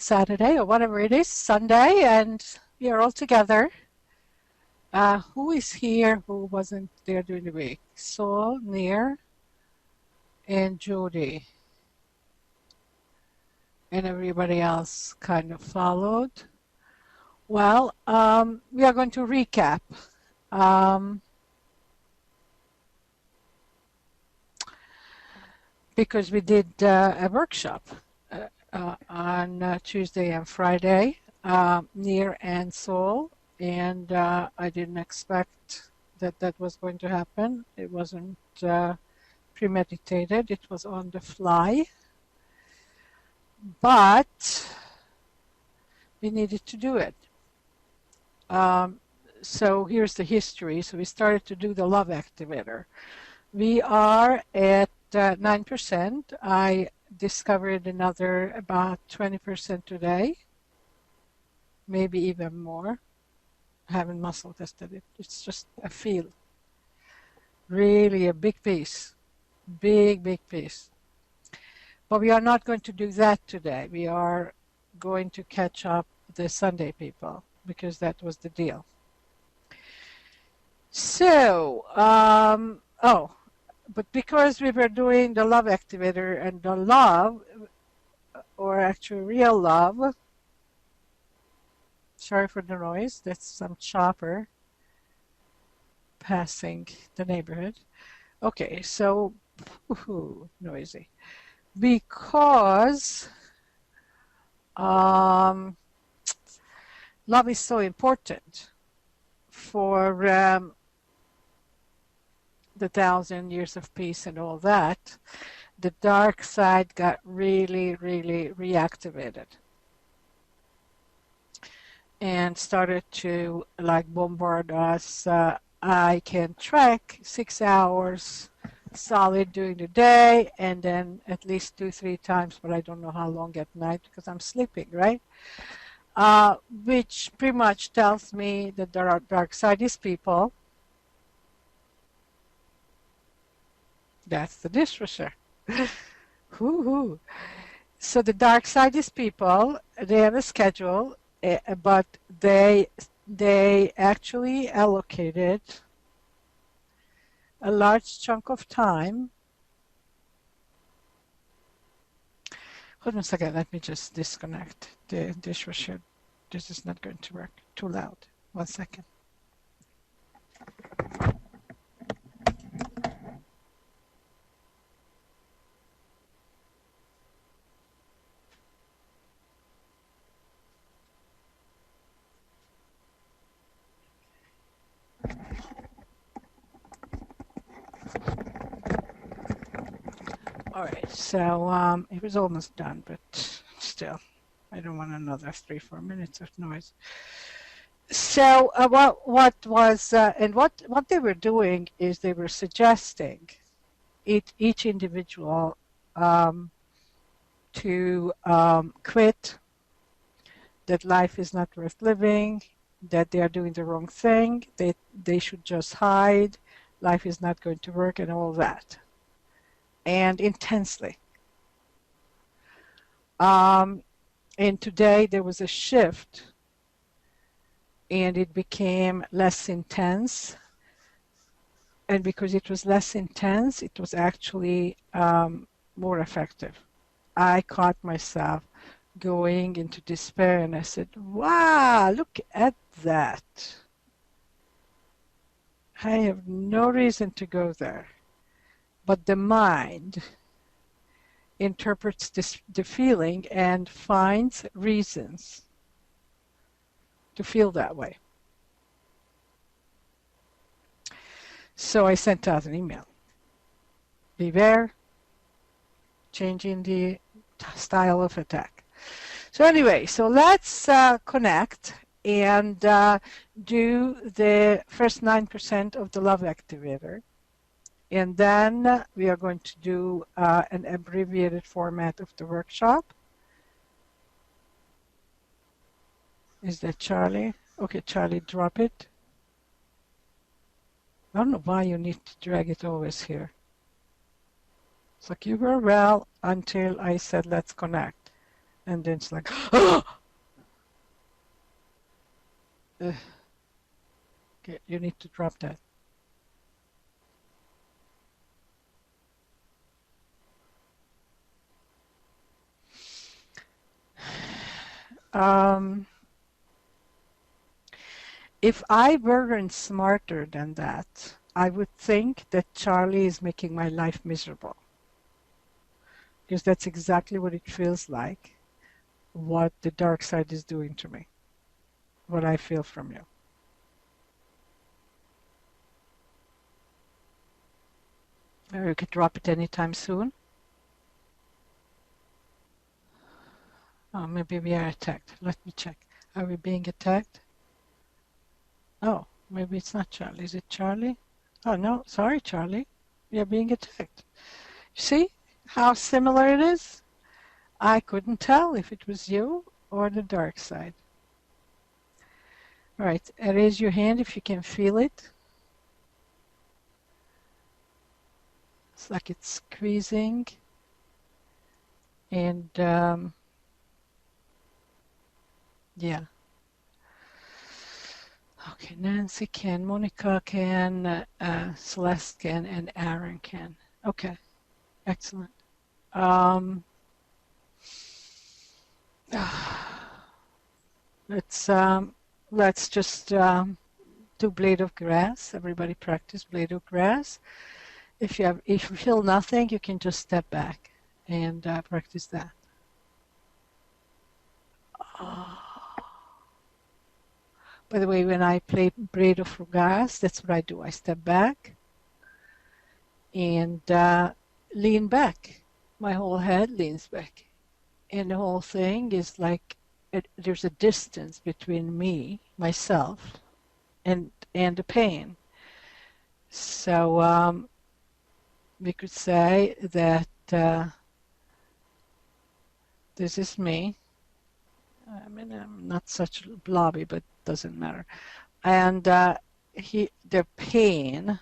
Saturday or whatever it is, Sunday, and we are all together. Who is here who wasn't there during the week? Saul, Nir, and Jody. And everybody else kind of followed. Well, we are going to recap. Because we did a workshop on Tuesday and Friday, Nir and Saul, and I didn't expect that that was going to happen. It wasn't premeditated, it was on the fly, but we needed to do it. So here's the history. So we started to do the love activator. We are at 9%. I discovered another about 20% today, maybe even more. I haven't muscle tested it. It's just a feel. Really a big piece. Big piece. But we are not going to do that today. We are going to catch up the Sunday people because that was the deal. So, but because we were doing the love activator and the love, or actually real love, sorry for the noise, that's some chopper passing the neighborhood. Okay, so, noisy. Because love is so important for the 1,000 years of peace and all that, the dark side got really reactivated and started to like bombard us. I can track 6 hours solid during the day and then at least 2-3 times, but I don't know how long at night because I'm sleeping, right? Which pretty much tells me that there are dark side is people. That's the dishwasher. Hoo-hoo. So the dark side is people. They have a schedule, but they actually allocated a large chunk of time. Hold on a second. Let me just disconnect the dishwasher. This is not going to work. Too loud. 1 second. All right, so it was almost done, but still, I don't want another 3-4 minutes of noise. So what was and what they were doing is they were suggesting each individual to quit, that life is not worth living, that they are doing the wrong thing, they should just hide, life is not going to work, and all that. And intensely. And today there was a shift and it became less intense. And because it was less intense, it was actually more effective. I caught myself going into despair and I said, wow, look at that. I have no reason to go there. But the mind interprets the feeling and finds reasons to feel that way. So I sent out an email. Beware, changing the style of attack. So anyway, so let's connect and do the first 9% of the love activator. And then we are going to do an abbreviated format of the workshop. Is that Charlie? Okay, Charlie, drop it. I don't know why you need to drag it always here. It's like you were well until I said let's connect. And then it's like, oh! Okay, you need to drop that. If I weren't smarter than that, I would think that Charlie is making my life miserable. Because that's exactly what it feels like, what the dark side is doing to me, what I feel from you. Or you could drop it anytime soon. Oh, maybe we are attacked. Let me check. Are we being attacked? Oh, maybe it's not Charlie. Is it Charlie? Oh, no. Sorry, Charlie. We are being attacked. See how similar it is? I couldn't tell if it was you or the dark side. All right. Raise your hand if you can feel it. It's like it's squeezing. And yeah. Okay, Nancy can, Monica can, Celeste can, and Aaron can. Okay, excellent. Let's just do blade of grass. Everybody practice blade of grass. If you feel nothing, you can just step back and practice that. By the way, when I play blade of grass, that's what I do. I step back and lean back. My whole head leans back. And the whole thing is like there's a distance between me, myself, and the pain. So we could say that this is me. I mean, I'm not such blobby, but doesn't matter. And the pain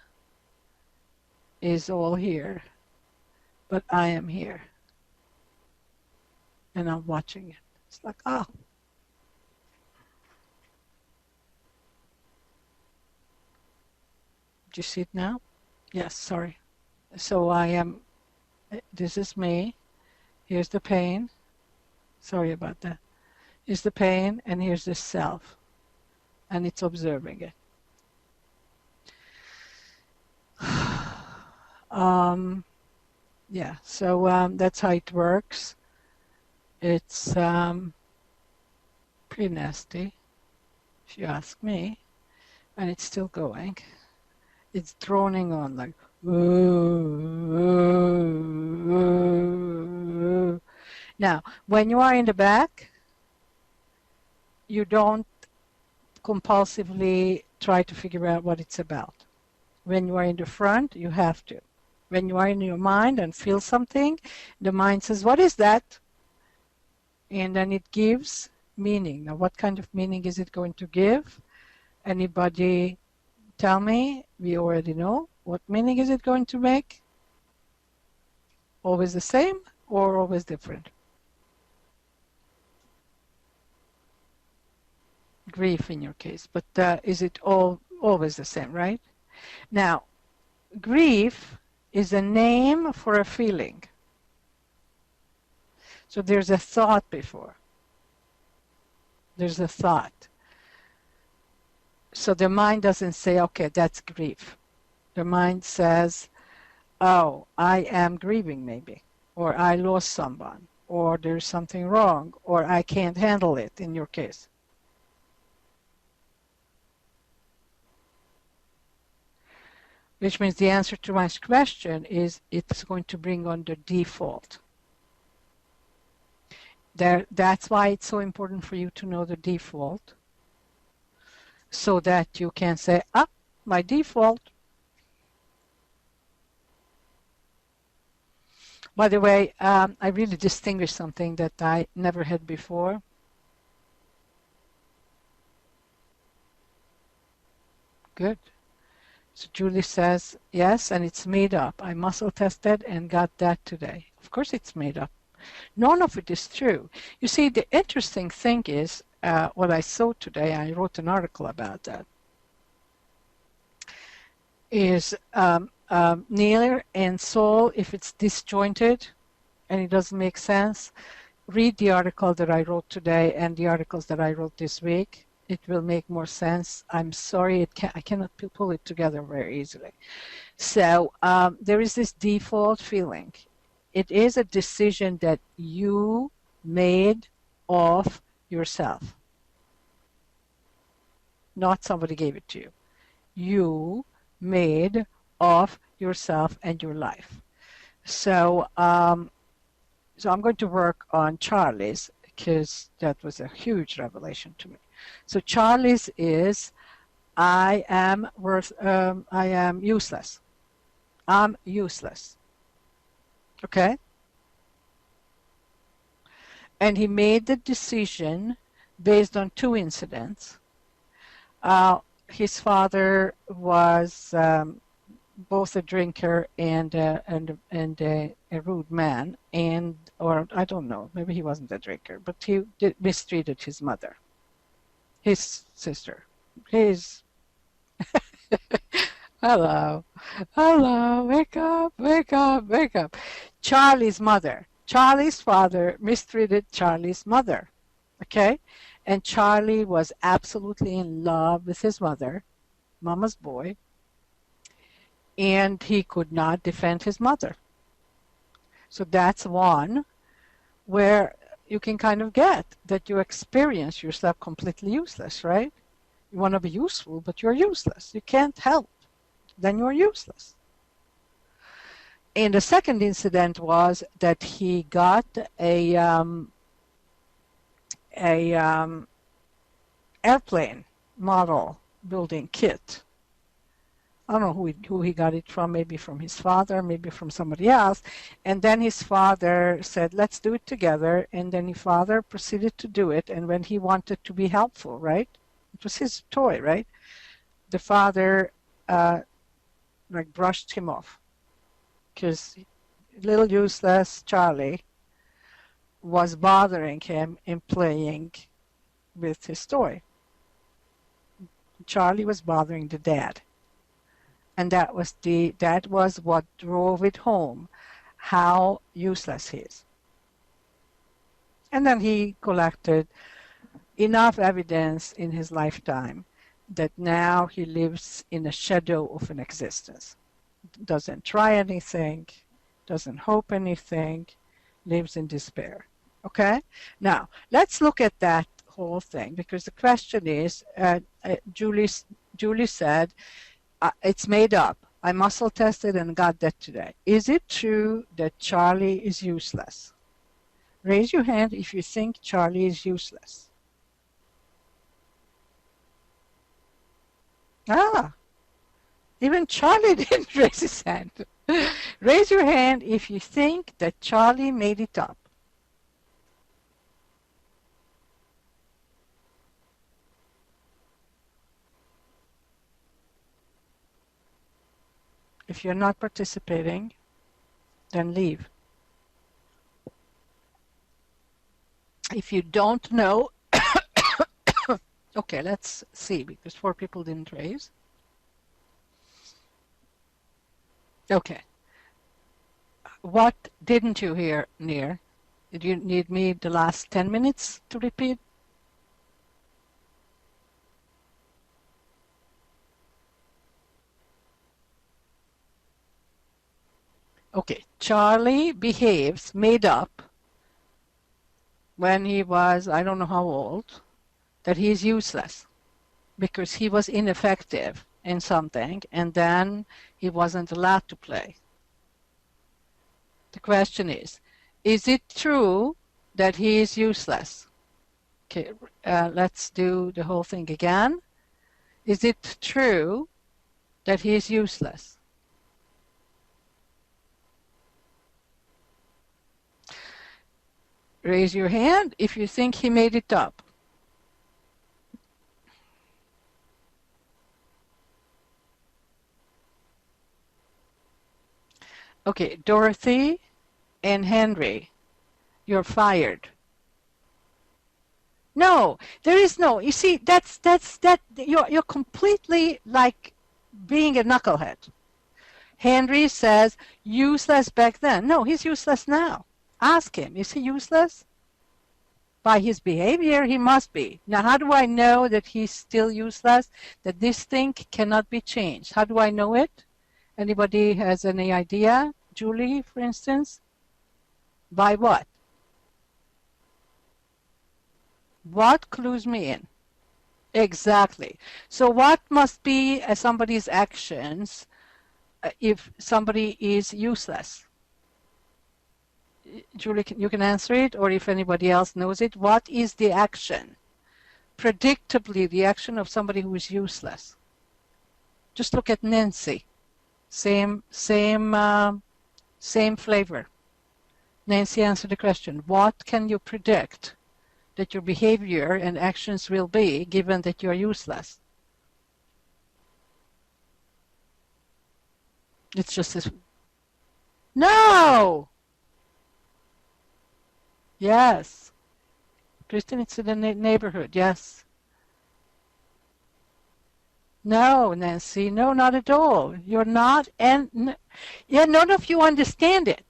is all here, but I am here. And I'm watching it. It's like, oh. Do you see it now? Yes, sorry. So I am, this is me. Here's the pain. Sorry about that. Here's the pain, and here's the self. And it's observing it. Yeah, so that's how it works. It's pretty nasty, if you ask me. And it's still going. It's droning on like, now, when you are in the back, you don't compulsively try to figure out what it's about. When you are in the front, you have to. When you are in your mind and feel something, the mind says, what is that? And then it gives meaning. Now, what kind of meaning is it going to give? Anybody tell me? We already know. What meaning is it going to make? Always the same or always different? Grief in your case, but is it always the same, right? Now, grief is a name for a feeling. So there's a thought before. There's a thought. So the mind doesn't say, okay, that's grief. The mind says, oh, I am grieving maybe, or I lost someone, or there's something wrong, or I can't handle it in your case. Which means the answer to my question is it's going to bring on the default. That's why it's so important for you to know the default, so that you can say, ah, my default. By the way, I really distinguished something that I never had before. Good. So Julie says, yes, and it's made up. I muscle tested and got that today. Of course it's made up. None of it is true. You see, the interesting thing is what I saw today, I wrote an article about that, is Neil and Saul, if it's disjointed and it doesn't make sense, read the article that I wrote today and the articles that I wrote this week. It will make more sense. I'm sorry, I cannot pull it together very easily. So there is this default feeling. It is a decision that you made of yourself. Not somebody gave it to you. You made of yourself and your life. So, so I'm going to work on Charlie's because that was a huge revelation to me. So Charlie's is, I am useless. I'm useless. Okay? And he made the decision based on two incidents. His father was both a drinker and a rude man, or I don't know, maybe he wasn't a drinker, but he mistreated his mother, his sister, his hello, wake up, wake up, wake up. Charlie's father mistreated Charlie's mother, okay? And Charlie was absolutely in love with his mother, mama's boy, and he could not defend his mother. So that's one where you can kind of get that you experience yourself completely useless, right? You want to be useful, but you're useless. You can't help. Then you're useless. And the second incident was that he got a airplane model building kit. I don't know who he got it from, maybe from his father, maybe from somebody else. And then his father said, let's do it together. And then his father proceeded to do it. And when he wanted to be helpful, right? It was his toy, right? The father like brushed him off because little useless Charlie was bothering him in playing with his toy. Charlie was bothering the dad. And that was what drove it home, how useless he is. And then he collected enough evidence in his lifetime that now he lives in a shadow of an existence. Doesn't try anything, doesn't hope anything, lives in despair. Okay? Now, let's look at that whole thing, because the question is, Julie said, it's made up. I muscle tested and got that today. Is it true that Charlie is useless? Raise your hand if you think Charlie is useless. Even Charlie didn't raise his hand. Raise your hand if you think that Charlie made it up. If you're not participating, then leave. If you don't know, okay, let's see, because 4 people didn't raise. Okay. What didn't you hear, Nir? Did you need me the last 10 minutes to repeat? Okay, Charlie behaves made up when he was, I don't know how old, that he's useless because he was ineffective in something and then he wasn't allowed to play. The question is it true that he is useless? Okay, let's do the whole thing again. Is it true that he is useless? Raise your hand if you think he made it up. Okay, Dorothy and Henry, You're fired. No, there is no. You see, that you're completely like being a knucklehead. Henry says useless back then. No, he's useless now. Ask him, is he useless? By his behavior, he must be. Now, how do I know that he's still useless? That this thing cannot be changed? How do I know it? Anybody has any idea? Julie, for instance? By what? What clues me in? Exactly. So what must be somebody's actions if somebody is useless? Julie, you can answer it, or if anybody else knows it. What is the action? Predictably, the action of somebody who is useless. Just look at Nancy. Same flavor. Nancy, answer the question. What can you predict that your behavior and actions will be given that you're useless? It's just this. No! Yes. Kristen, it's in the neighborhood. Yes. No, Nancy. No, not at all. You're not. And yeah, none of you understand it.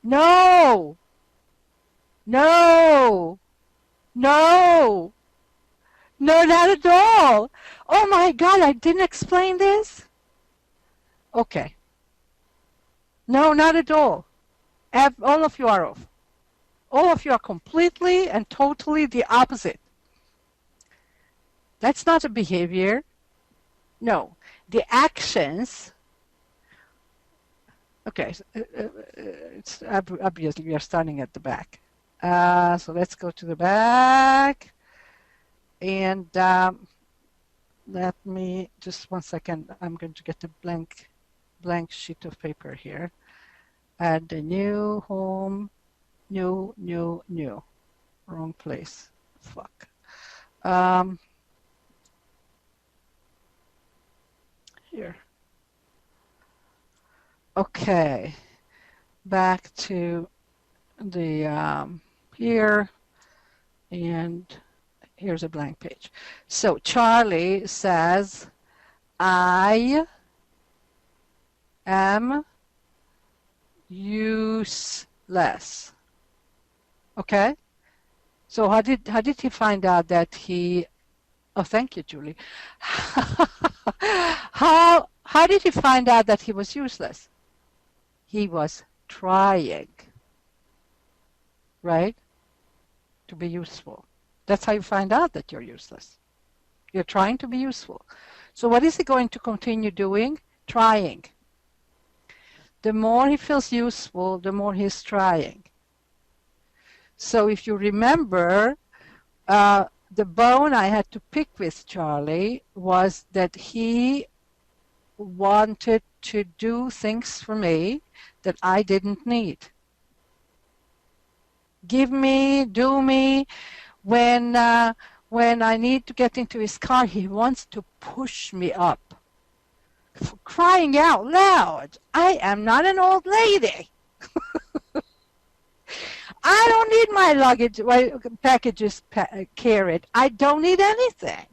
No. No. No. No, not at all. Oh my God, I didn't explain this? Okay. No, not at all. All of you are off. All of you are completely and totally the opposite. That's not a behavior. No. The actions. Okay. It's obviously we are starting at the back. So let's go to the back. And let me, just 1 second, I'm going to get a blank sheet of paper here. Add the new home, new. Wrong place. Fuck. Here. Okay. Back to the here, and here's a blank page. So Charlie says, I am useless. Okay? So how did he find out that he, oh, thank you, Julie. How did he find out that he was useless? He was trying, right? To be useful. That's how you find out that you're useless. You're trying to be useful. So what is he going to continue doing? Trying. The more he feels useful, the more he's trying. So if you remember, the bone I had to pick with Charlie was that he wanted to do things for me that I didn't need. Give me, do me. When I need to get into his car, he wants to push me up. For crying out loud, I am not an old lady. I don't need my luggage, packages carried. I don't need anything.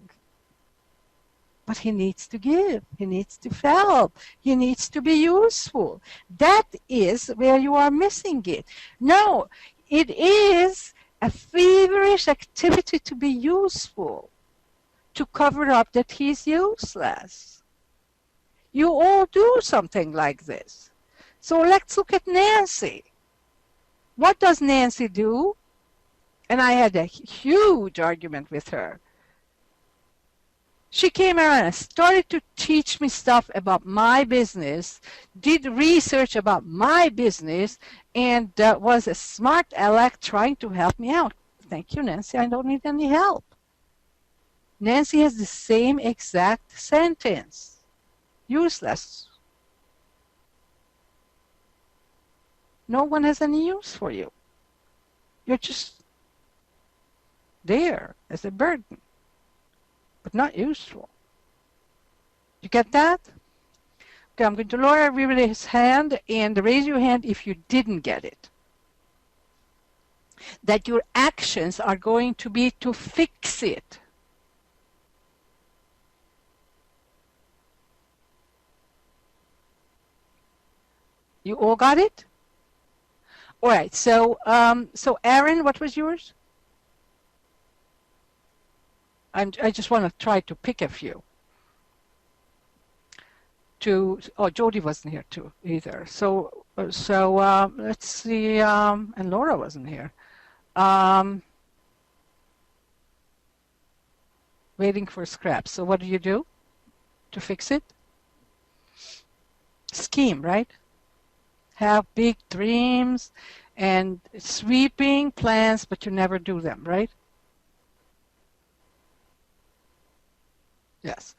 But he needs to give. He needs to help. He needs to be useful. That is where you are missing it. No, it is a feverish activity to be useful, to cover up that he's useless. You all do something like this. So let's look at Nancy. What does Nancy do? And I had a huge argument with her. She came around and started to teach me stuff about my business, did research about my business, and was a smart aleck trying to help me out. Thank you, Nancy. I don't need any help. Nancy has the same exact sentence. Useless. No one has any use for you. You're just there as a burden, but not useful. You get that? Okay, I'm going to lower everybody's hand and raise your hand if you didn't get it. That your actions are going to be to fix it. You all got it? All right, so Aaron, what was yours? I just want to try to pick a few. Jody wasn't here too either. So let's see, and Laura wasn't here. Waiting for scraps. So what do you do to fix it? Scheme, right? Have big dreams and sweeping plans, but you never do them, right? Yes.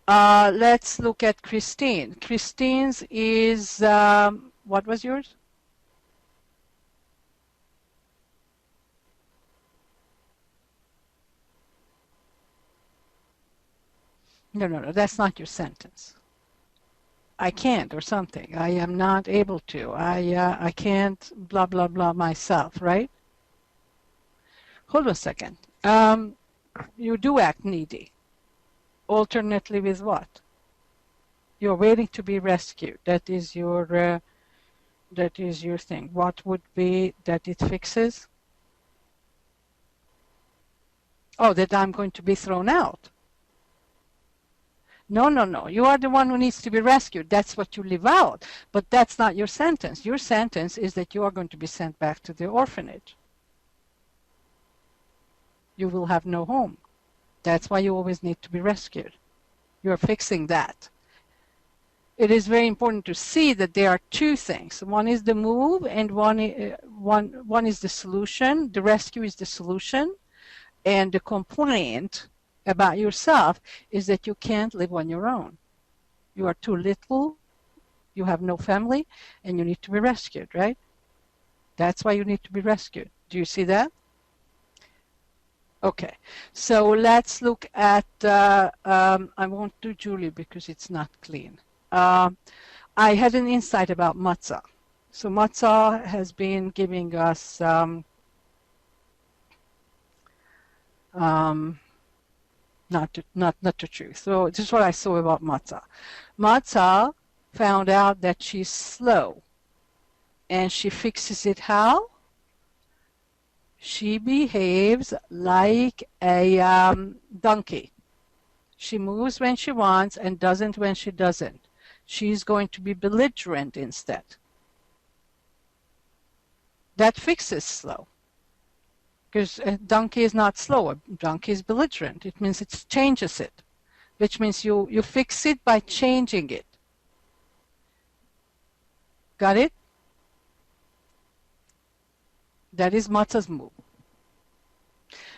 Let's look at Christine. Christine's is, what was yours? No, that's not your sentence. I can't or something. I am not able to. I can't blah, blah, blah myself, right? Hold on a second. You do act needy. Alternately with what? You're waiting to be rescued. That is your thing. What would be that it fixes? Oh, that I'm going to be thrown out. No. You are the one who needs to be rescued. That's what you live out. But that's not your sentence. Your sentence is that you are going to be sent back to the orphanage. You will have no home. That's why you always need to be rescued. You're fixing that. It is very important to see that there are two things. One is the move and one is the solution. The rescue is the solution. And the complaint about yourself is that you can't live on your own. You are too little, you have no family, and you need to be rescued, right? That's why you need to be rescued. Do you see that? Okay, so let's look at, I won't do Julie because it's not clean. I had an insight about matzah. So matzah has been giving us not the truth. So this is what I saw about matzah. Matzah found out that she's slow, and she fixes it how? She behaves like a donkey. She moves when she wants and doesn't when she doesn't. She's going to be belligerent instead. That fixes slow. Because a donkey is not slow. A donkey is belligerent. It means it changes it, which means you fix it by changing it. Got it? That is matzah's move,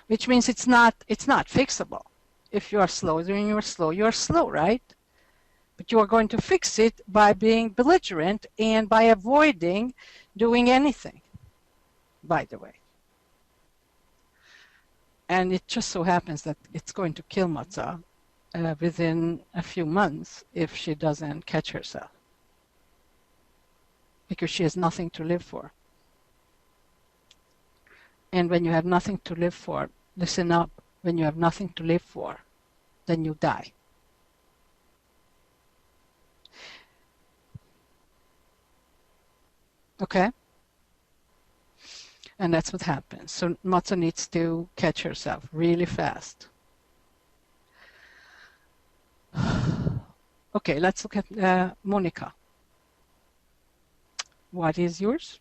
which means it's not fixable. If you are slow, then you are slow, right? But you are going to fix it by being belligerent and by avoiding doing anything, by the way. And it just so happens that it's going to kill matzah within a few months if she doesn't catch herself, because she has nothing to live for. And when you have nothing to live for, listen up, when you have nothing to live for, then you die. Okay? And that's what happens. So matzah needs to catch herself really fast. Okay, let's look at Monica. What is yours?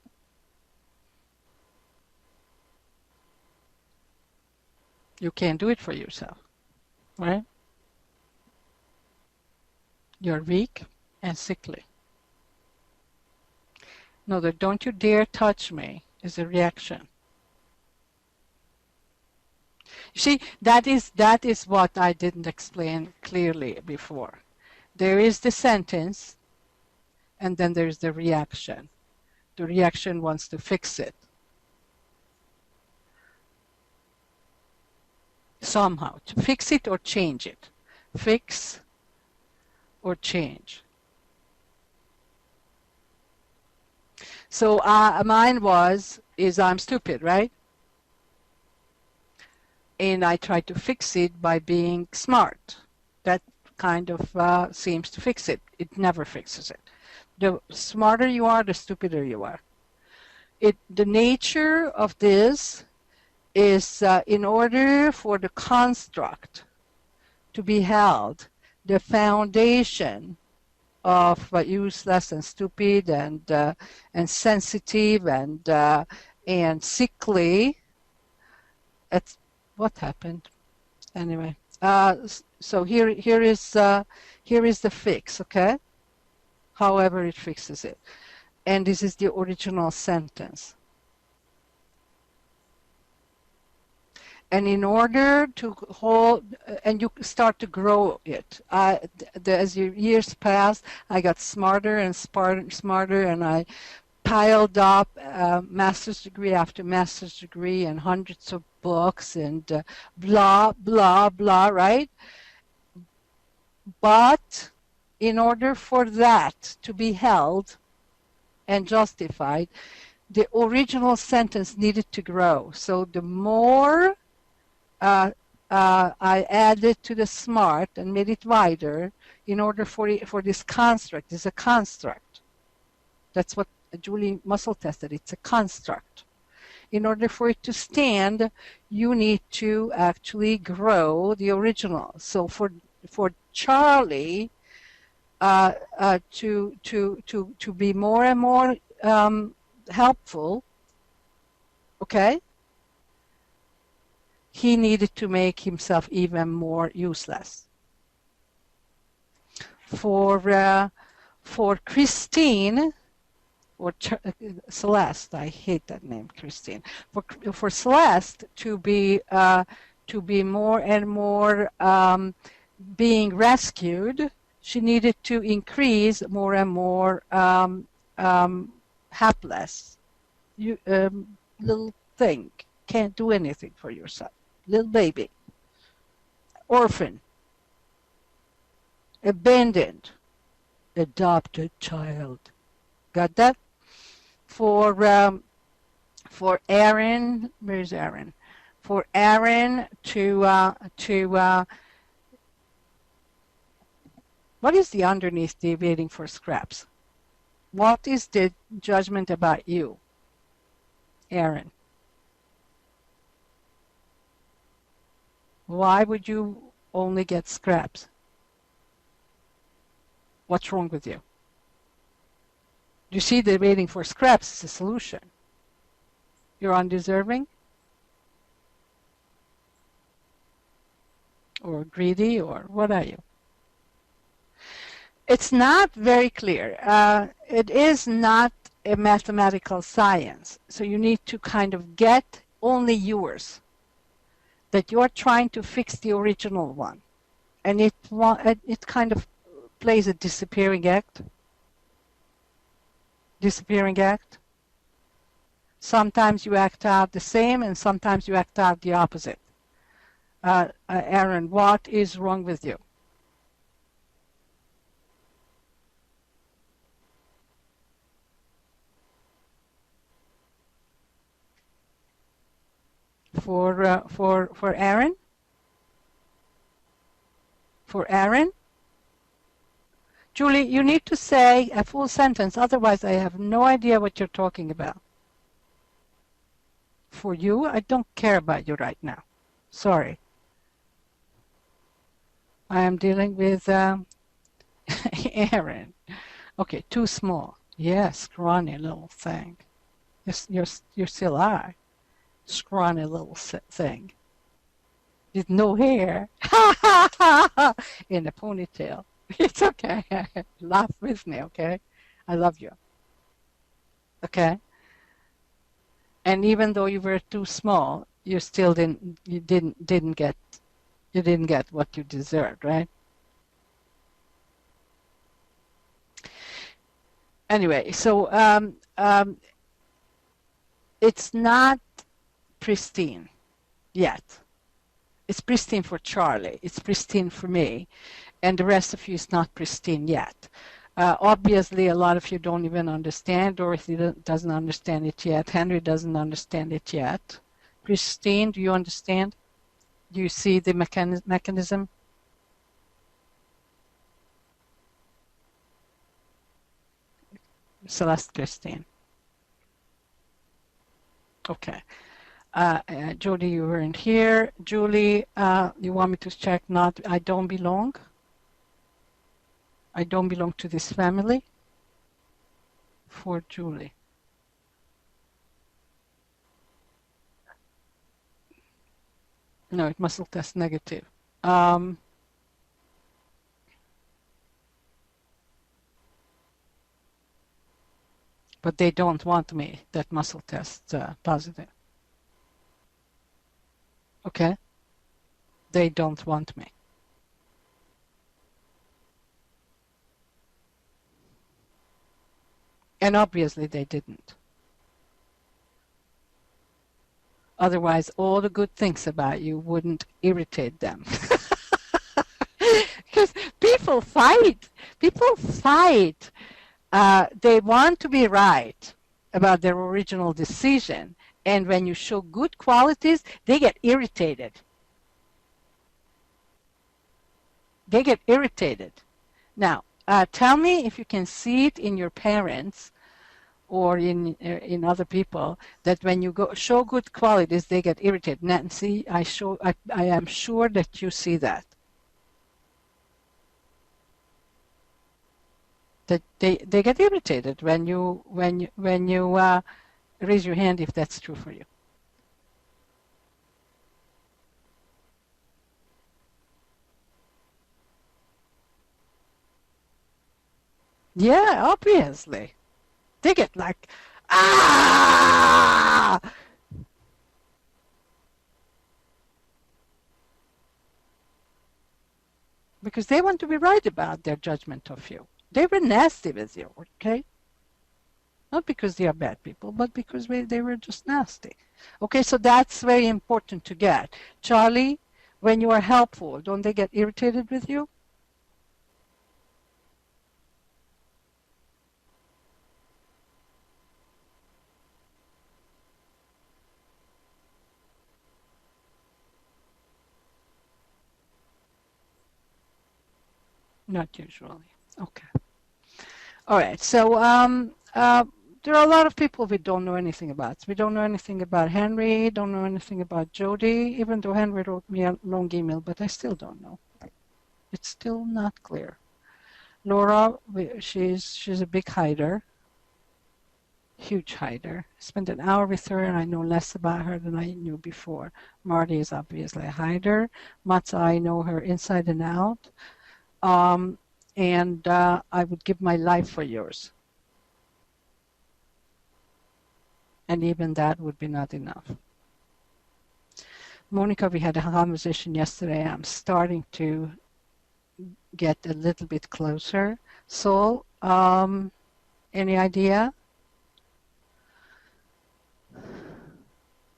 You can't do it for yourself, right? You're weak and sickly. No, the don't you dare touch me is a reaction. You see, that is what I didn't explain clearly before. There is the sentence, and then there's the reaction. The reaction wants to fix it. Somehow, to fix it or change it. Fix or change. So mine is I'm stupid, right? And I try to fix it by being smart. That kind of seems to fix it. It never fixes it. The smarter you are, the stupider you are. The nature of this is in order for the construct to be held, the foundation of useless and stupid and sensitive and sickly. It's what happened anyway. So here is the fix, okay? However it fixes it, and this is the original sentence. And in order to hold, and you start to grow it. As years passed, I got smarter and smarter, and I piled up master's degree after master's degree and hundreds of books and blah, blah, blah, right? But in order for that to be held and justified, the original sentence needed to grow. So the more I added to the smart and made it wider in order for this construct. It's a construct. That's what Julie Muscle tested. It's a construct. In order for it to stand, you need to actually grow the original. So for Charlie to be more and more helpful, okay, he needed to make himself even more useless. For Christine, or Celeste, I hate that name, Christine. For Celeste to be more and more being rescued, she needed to increase more and more hapless. Little thing, can't do anything for yourself. Little baby, orphan, abandoned, adopted child. Got that? For Aaron, where's Aaron? For Aaron to what is the underneath deviating for scraps? What is the judgment about you, Aaron? Why would you only get scraps? What's wrong with you? You see, the waiting for scraps is a solution. You're undeserving? Or greedy, or what are you? It's not very clear. It is not a mathematical science. So you need to kind of get only yours. That you're trying to fix the original one. And it kind of plays a disappearing act. Disappearing act. Sometimes you act out the same and sometimes you act out the opposite. Aaron, what is wrong with you? For Aaron? For Aaron? Julie, you need to say a full sentence, otherwise I have no idea what you're talking about. For you, I don't care about you right now. Sorry. I am dealing with Aaron. Okay, too small. Yes, scrawny little thing. You still are. Scrawny little thing. With no hair. In a ponytail. It's okay. Laugh with me, okay? I love you. Okay? And even though you were too small, you still didn't get what you deserved, right? Anyway, so it's not pristine yet. It's pristine for Charlie. It's pristine for me. And the rest of you is not pristine yet. Obviously, a lot of you don't even understand. Dorothy doesn't understand it yet. Henry doesn't understand it yet. Christine, do you understand? Do you see the mechanism? Celeste, Christine. Okay. Jody, you weren't here. Julie, you want me to check not, I don't belong? I don't belong to this family? For Julie. No, it muscle test negative. But they don't want me, that muscle test positive. Okay? They don't want me. And obviously they didn't. Otherwise, all the good things about you wouldn't irritate them. Because people fight. People fight. They want to be right about their original decision. And when you show good qualities, they get irritated. They get irritated. Now, tell me if you can see it in your parents or in other people, that when you show good qualities, they get irritated. Nancy, I am sure that you see that. That they get irritated when you raise your hand if that's true for you. Yeah, obviously. They get like, ah! Because they want to be right about their judgment of you. They were nasty with you, okay? Not because they are bad people, but because they were just nasty. Okay, so that's very important to get. Charlie, when you are helpful, don't they get irritated with you? Not usually. Okay. All right. So there are a lot of people we don't know anything about. We don't know anything about Henry, don't know anything about Jody, even though Henry wrote me a long email, but I still don't know. It's still not clear. Laura, she's a big hider, huge hider. I spent an hour with her and I know less about her than I knew before. Marty is obviously a hider. Matza, I know her inside and out. And I would give my life for yours. And even that would be not enough. Monica, we had a conversation yesterday. I'm starting to get a little bit closer. Saul, any idea?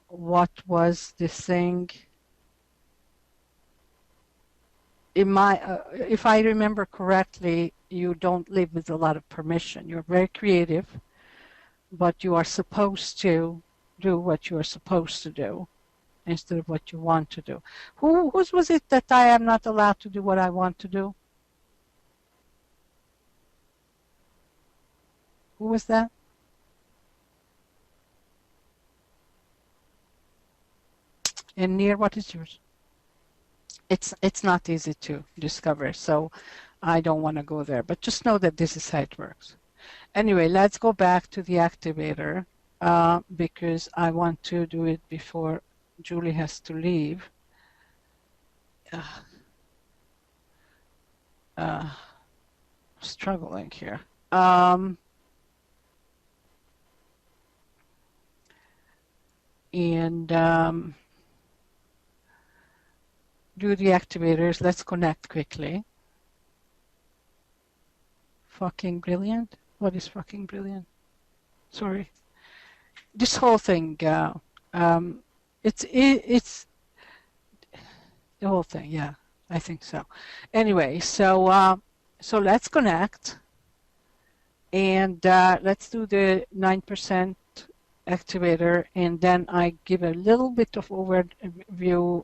What was the thing? If I remember correctly, you don't live with a lot of permission. You're very creative, but you are supposed to do what you are supposed to do instead of what you want to do. Whose was it that I am not allowed to do what I want to do? Who was that? And Nir, what is yours? It's not easy to discover, so I don't want to go there. But just know that this is how it works. Anyway, let's go back to the activator because I want to do it before Julie has to leave. Struggling here. Do the activators. Let's connect quickly. Fucking brilliant. What is fucking brilliant? Sorry. This whole thing. It's the whole thing. Yeah, I think so. Anyway, so let's connect. And let's do the 9% activator, and then I give a little bit of overview.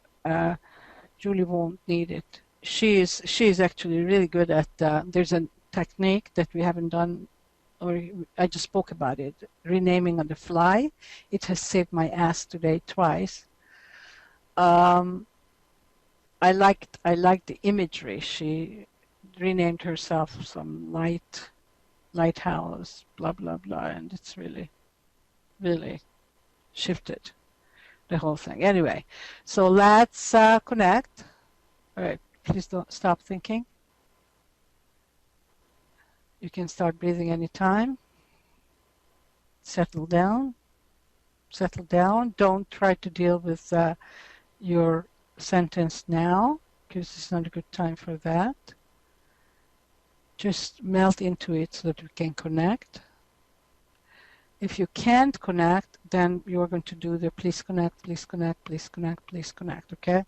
Julie won't need it. She is actually really good at, there's a technique that we haven't done, or I just spoke about it, renaming on the fly. It has saved my ass today twice. I liked the imagery. She renamed herself some lighthouse, blah, blah, blah, and it's really, really shifted the whole thing. Anyway, so let's connect. All right, please don't stop thinking. You can start breathing anytime. Settle down. Settle down. Don't try to deal with your sentence now, because it's not a good time for that. Just melt into it so that we can connect. If you can't connect, then you're going to do the please connect, please connect, please connect, please connect, okay?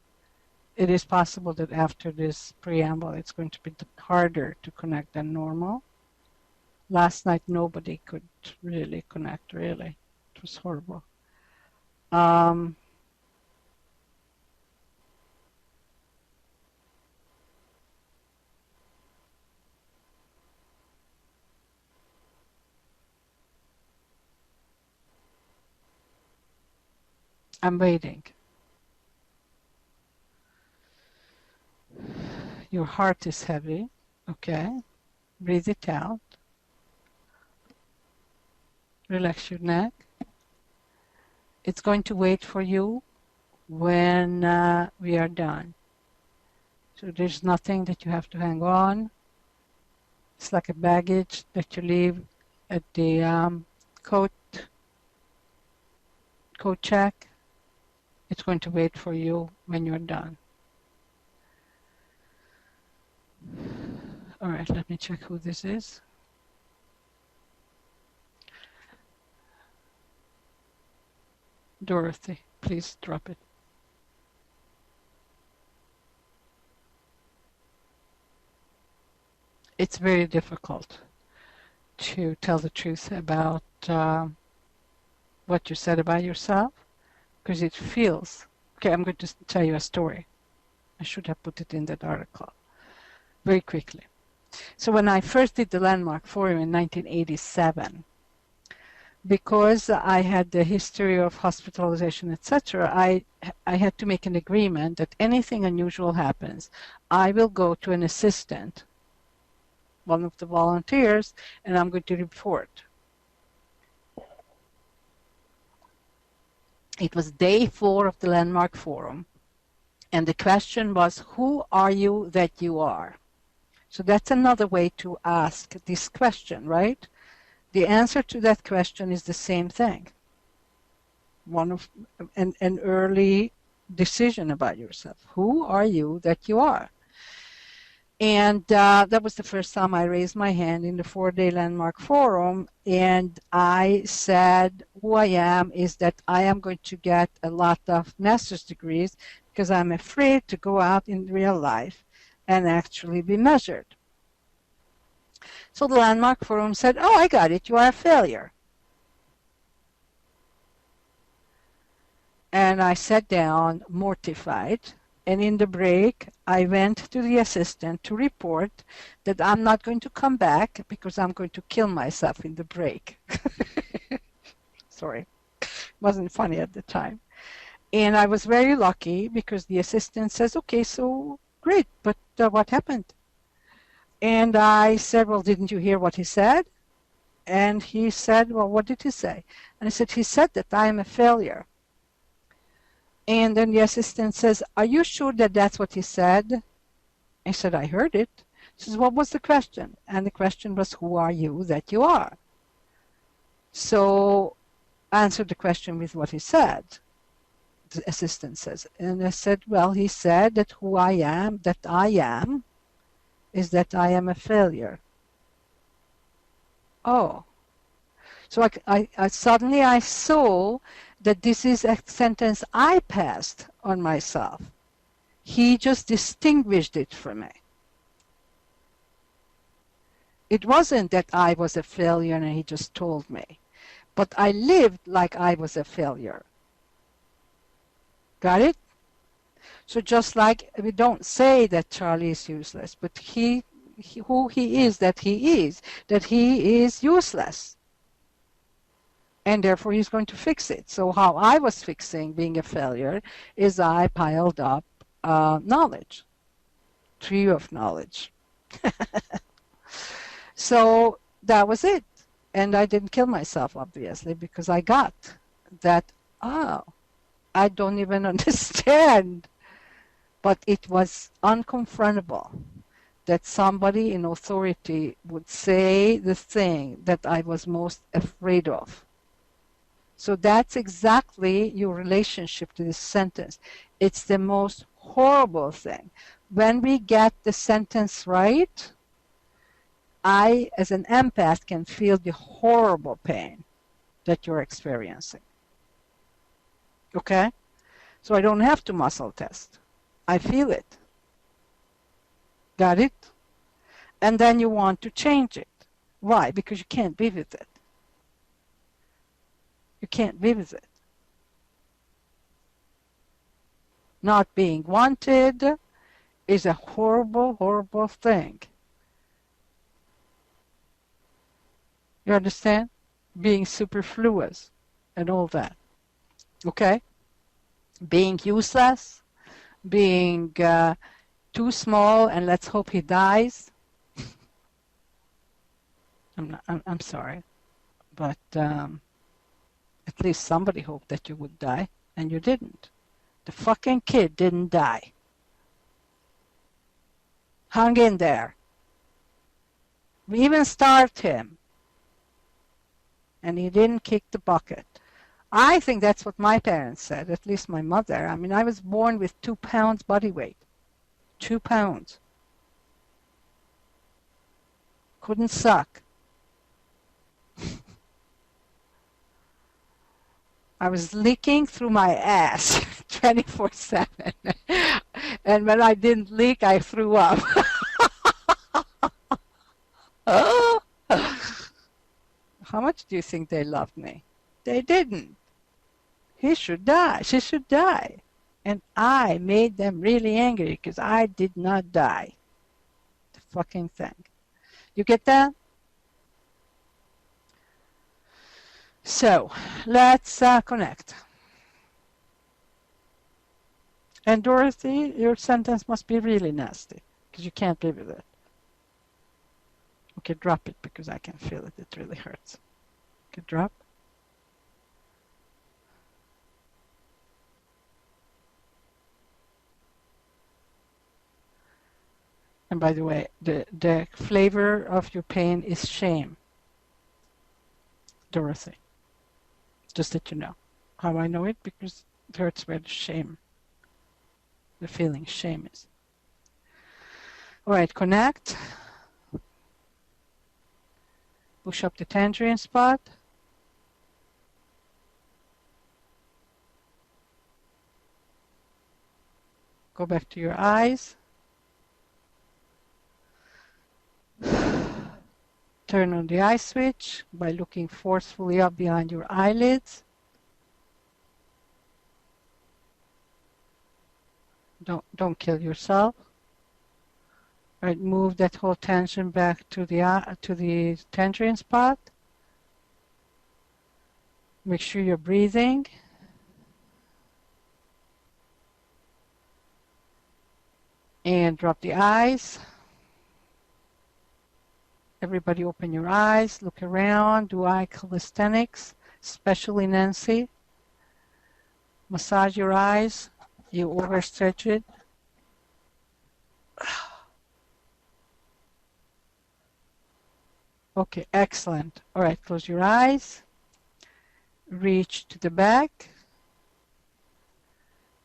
It is possible that after this preamble, it's going to be harder to connect than normal. Last night, nobody could really connect, really. It was horrible. I'm waiting. Your heart is heavy, okay? Breathe it out. Relax your neck. It's going to wait for you when we are done. So there's nothing that you have to hang on. It's like a baggage that you leave at the coat check. It's going to wait for you when you're done. All right, let me check who this is. Dorothy, please drop it. It's very difficult to tell the truth about what you said about yourself, because it feels, okay, I'm going to tell you a story. I should have put it in that article very quickly. So when I first did the Landmark Forum in 1987, because I had the history of hospitalization, etc., I had to make an agreement that anything unusual happens, I will go to an assistant, one of the volunteers, and I'm going to report. It was day 4 of the Landmark Forum, and the question was, who are you that you are? So that's another way to ask this question, right? The answer to that question is the same thing. One of an early decision about yourself. Who are you that you are? And that was the first time I raised my hand in the 4-day Landmark Forum, and I said, who I am is that I am going to get a lot of master's degrees because I'm afraid to go out in real life and actually be measured. So the Landmark Forum said, oh, I got it, you are a failure. And I sat down mortified. And in the break, I went to the assistant to report that I'm not going to come back because I'm going to kill myself in the break. Sorry, wasn't funny at the time. And I was very lucky because the assistant says, okay, so great, but what happened? And I said, well, didn't you hear what he said? And he said, well, what did he say? And I said, he said that I am a failure. And then the assistant says, are you sure that that's what he said? I said, I heard it. She says, what was the question? And the question was, who are you that you are? So I answered the question with what he said, the assistant says. And I said, well, he said that who I am, that I am, is that I am a failure. Oh. So I suddenly I saw that this is a sentence I passed on myself. He just distinguished it from me. It wasn't that I was a failure and he just told me, but I lived like I was a failure. Got it? So just like we don't say that Charlie is useless, but who he is, that he is useless. And therefore he's going to fix it. So how I was fixing being a failure is I piled up knowledge, tree of knowledge. So that was it. And I didn't kill myself, obviously, because I got that, oh, I don't even understand. But it was unconfrontable that somebody in authority would say the thing that I was most afraid of. So that's exactly your relationship to this sentence. It's the most horrible thing. When we get the sentence right, I, as an empath, can feel the horrible pain that you're experiencing. Okay? So I don't have to muscle test. I feel it. Got it? And then you want to change it. Why? Because you can't be with it. You can't be with it. Not being wanted is a horrible, horrible thing. You understand? Being superfluous and all that. Okay? Being useless, being too small, and let's hope he dies. I'm sorry, but at least somebody hoped that you would die, and you didn't. The fucking kid didn't die. Hung in there. We even starved him, and he didn't kick the bucket. I think that's what my parents said, at least my mother. I mean, I was born with 2 pounds body weight. 2 pounds. Couldn't suck. I was leaking through my ass 24/7. And when I didn't leak, I threw up. Oh. How much do you think they loved me? They didn't. He should die. She should die. And I made them really angry because I did not die. The fucking thing. You get that? So, let's connect. And Dorothy, your sentence must be really nasty because you can't live with it. Okay, drop it because I can feel it. It really hurts. Okay, drop. And by the way, the flavor of your pain is shame. Dorothy. Just that you know. How I know it? Because it hurts where the shame, the feeling shame is. All right, connect. Push up the tangerine spot. Go back to your eyes. Turn on the eye switch by looking forcefully up behind your eyelids. Don't kill yourself. Right, move that whole tension back to the tangerine spot. Make sure you're breathing. And drop the eyes. Everybody open your eyes, look around, do eye calisthenics, especially Nancy. Massage your eyes, you overstretch it. Okay, excellent. All right, close your eyes. Reach to the back.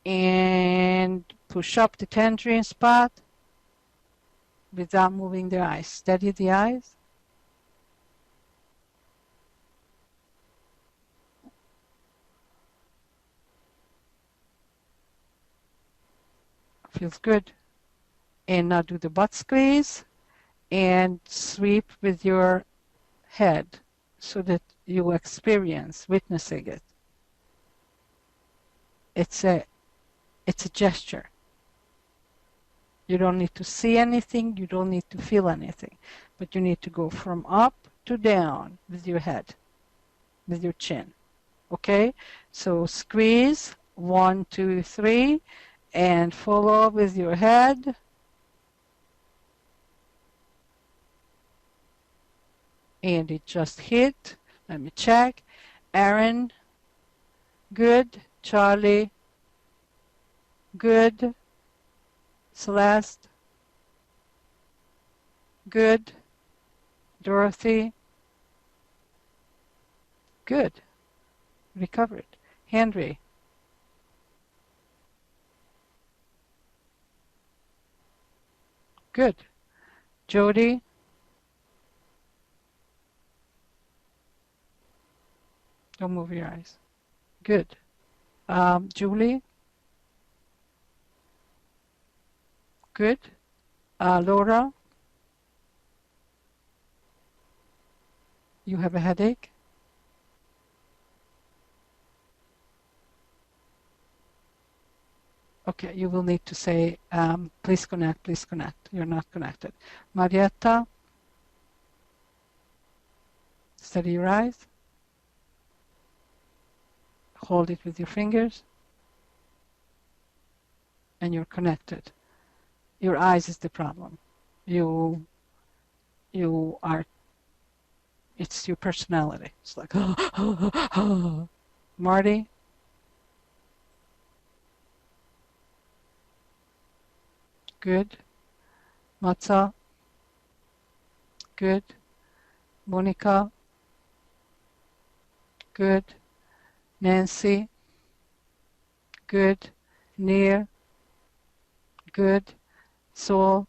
And push up the tangerine spot without moving the eyes. Steady the eyes. Feels good. And now do the butt squeeze. and sweep with your head so that you experience witnessing it. It's a gesture. You don't need to see anything, you don't need to feel anything, but you need to go from up to down with your head, with your chin. Okay? So squeeze, 1, 2, 3, and follow with your head. And it just hit. Let me check. Aaron, good. Charlie, good. Celeste, good. Dorothy, good. Recovered. Henry, good. Jody, don't move your eyes. Good. Julie, good. Laura, you have a headache? Okay, you will need to say, please connect, please connect. You're not connected. Marietta, steady your eyes. Hold it with your fingers. And you're connected. Your eyes is the problem. You are, it's your personality. It's like, Marty, good. Matza, good. Monica, good. Nancy, good. Near, good. Soul,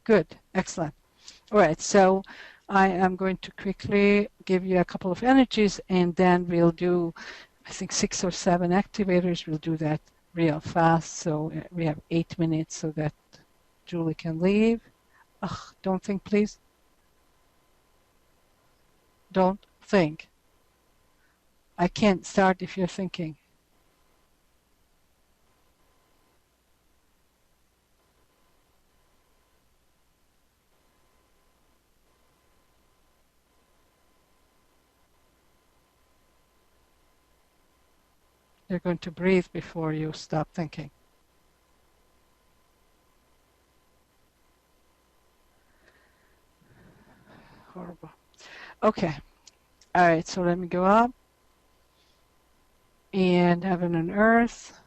good. Excellent. All right, so I am going to quickly give you a couple of energies, and then we'll do, I think, 6 or 7 activators. We'll do that real fast. So we have 8 minutes so that Julie can leave. Ugh, don't think, please. Don't think. I can't start if you're thinking. You're going to breathe before you stop thinking. Horrible. Okay. All right, so let me go up. And heaven and earth.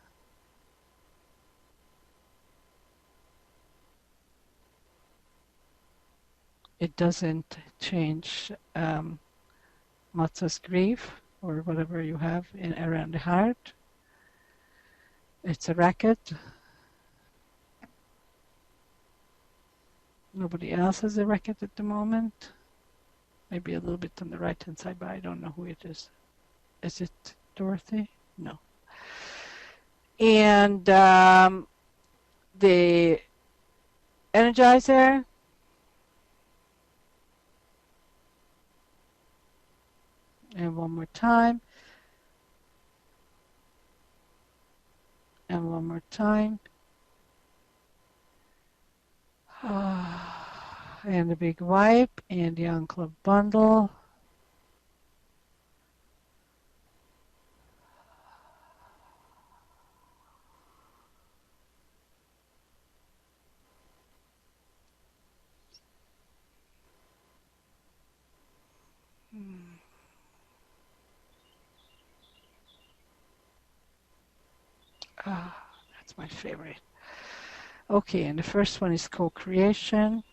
It doesn't change Matza's grief or whatever you have in around the heart. It's a racket. Nobody else has a racket at the moment. Maybe a little bit on the right hand side, but I don't know who it is. Is it Dorothy? No. And the energizer. And one more time. And one more time. And the big wipe and the unclub bundle. That's my favorite. Okay, and the first one is co-creation.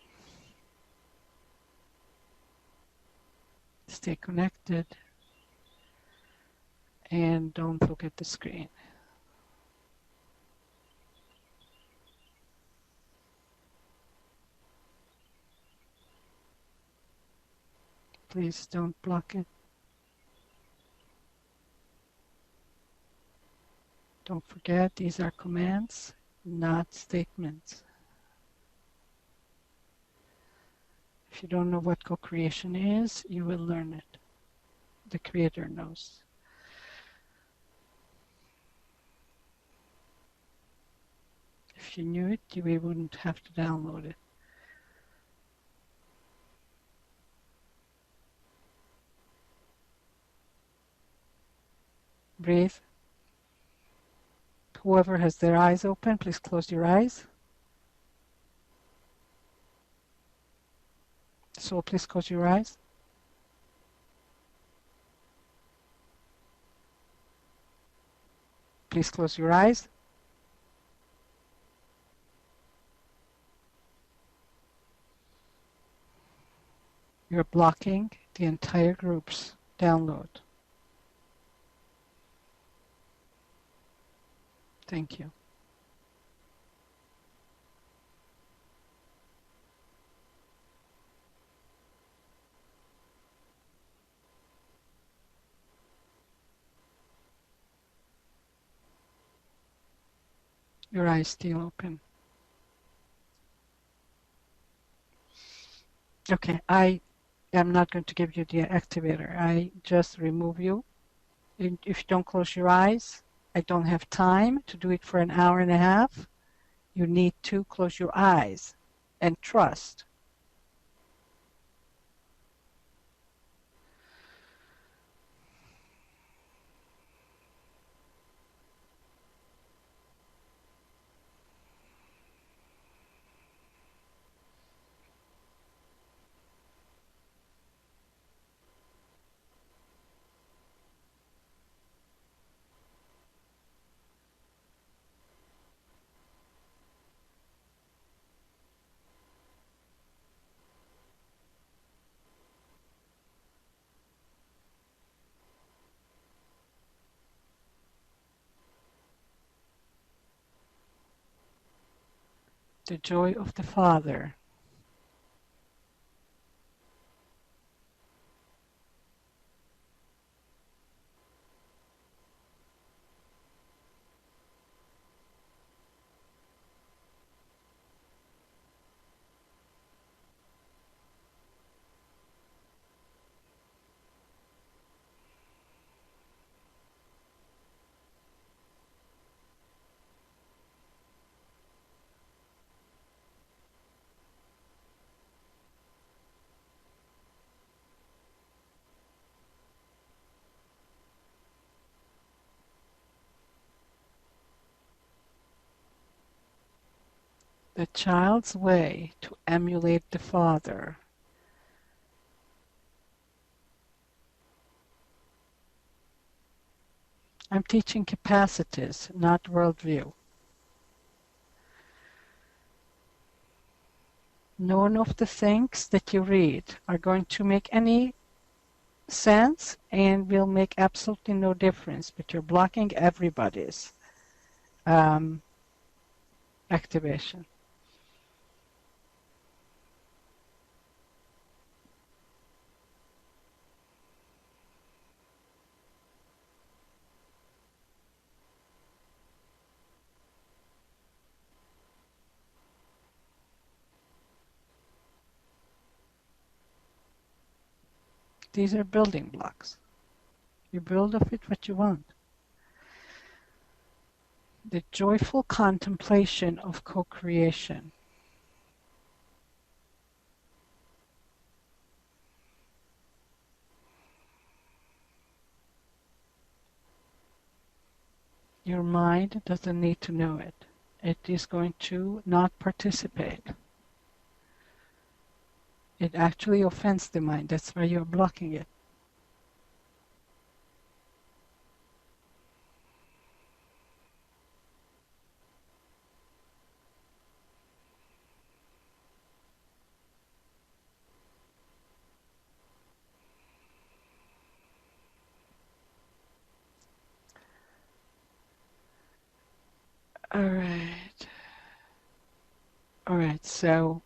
Stay connected and don't look at the screen. Please don't block it. Don't forget, these are commands, not statements. If you don't know what co-creation is, you will learn it. The Creator knows. If you knew it, you wouldn't have to download it. Breathe. Whoever has their eyes open, please close your eyes. So please close your eyes. Please close your eyes. You're blocking the entire group's download. Thank you. Your eyes still open. Okay, I am not going to give you the activator. I just remove you. If you don't close your eyes, I don't have time to do it for an hour and a half. You need to close your eyes and trust. The joy of the Father. The child's way to emulate the Father. I'm teaching capacities, not worldview. None of the things that you read are going to make any sense and will make absolutely no difference, but you're blocking everybody's activation. These are building blocks. You build of it what you want. The joyful contemplation of co-creation. Your mind doesn't need to know it. It is going to not participate. It actually offends the mind. That's why you're blocking it. All right, so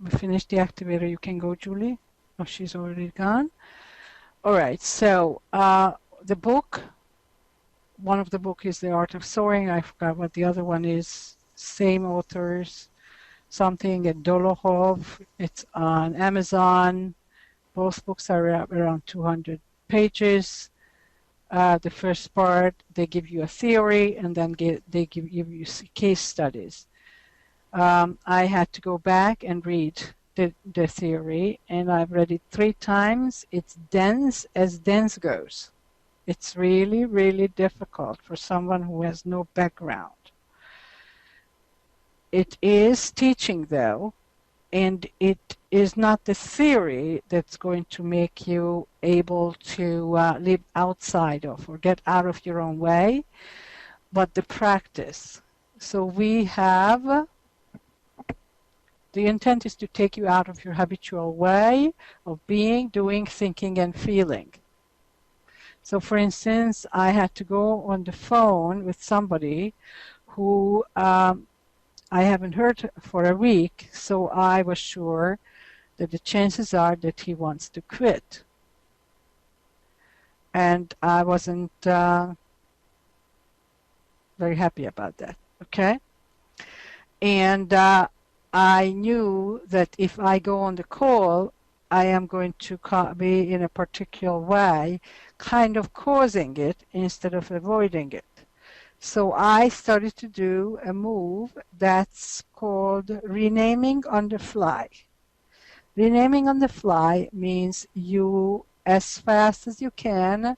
we finished the activator. You can go, Julie. Oh, she's already gone. All right, so the book, one of the book is The Art of Soaring. I forgot what the other one is. Same authors. something at Dolokhov. It's on Amazon. Both books are around 200 pages. The first part, they give you a theory, and then they give you case studies. I had to go back and read the theory, and I've read it 3 times. It's dense as dense goes. It's really, really difficult for someone who has no background. It is teaching, though, and it is not the theory that's going to make you able to live outside of or get out of your own way, but the practice. So we have, the intent is to take you out of your habitual way of being, doing, thinking, and feeling. So for instance, I had to go on the phone with somebody who I haven't heard for a week, so I was sure that the chances are that he wants to quit. And I wasn't very happy about that, okay? And I knew that if I go on the call, I am going to be in a particular way, kind of causing it instead of avoiding it. So I started to do a move that's called renaming on the fly. Renaming on the fly means you, as fast as you can,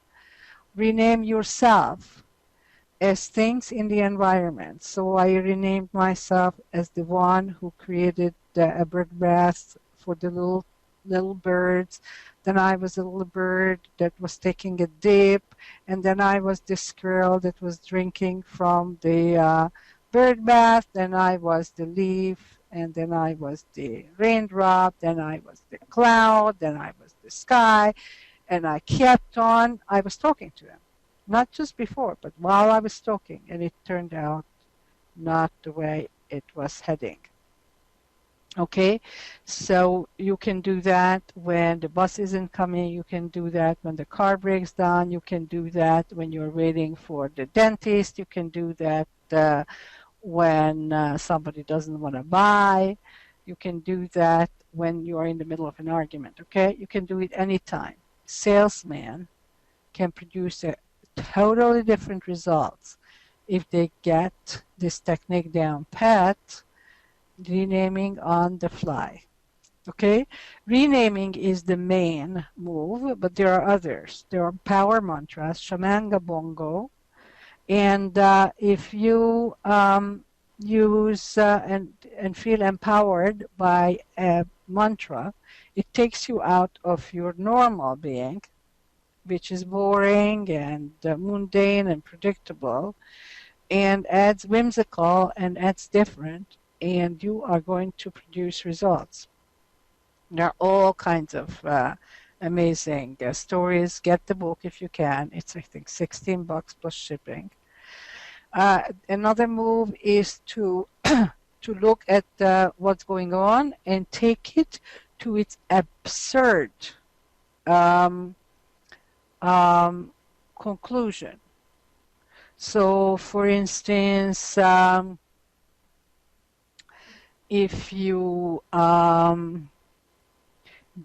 rename yourself as things in the environment. So I renamed myself as the one who created a bird bath for the little birds. Then I was a little bird that was taking a dip, and then I was this girl that was drinking from the bird bath. Then I was the leaf, and then I was the raindrop, then I was the cloud, then I was the sky, and I kept on. I was talking to him, not just before, but while I was talking, and it turned out not the way it was heading. Okay, so you can do that when the bus isn't coming, you can do that when the car breaks down, you can do that when you're waiting for the dentist, you can do that when somebody doesn't want to buy, you can do that when you are in the middle of an argument, okay? You can do it anytime. Salesman can produce a totally different results if they get this technique down pat. Renaming on the fly. Okay, renaming is the main move, but there are others. There are power mantras, Shamanga Bongo, and if you use and feel empowered by a mantra, it takes you out of your normal being, which is boring and mundane and predictable, and adds whimsical and adds different, and you are going to produce results. There are all kinds of amazing stories. Get the book if you can. It's, I think, $16 plus shipping. Another move is to to look at what's going on and take it to its absurd conclusion. So, for instance, if you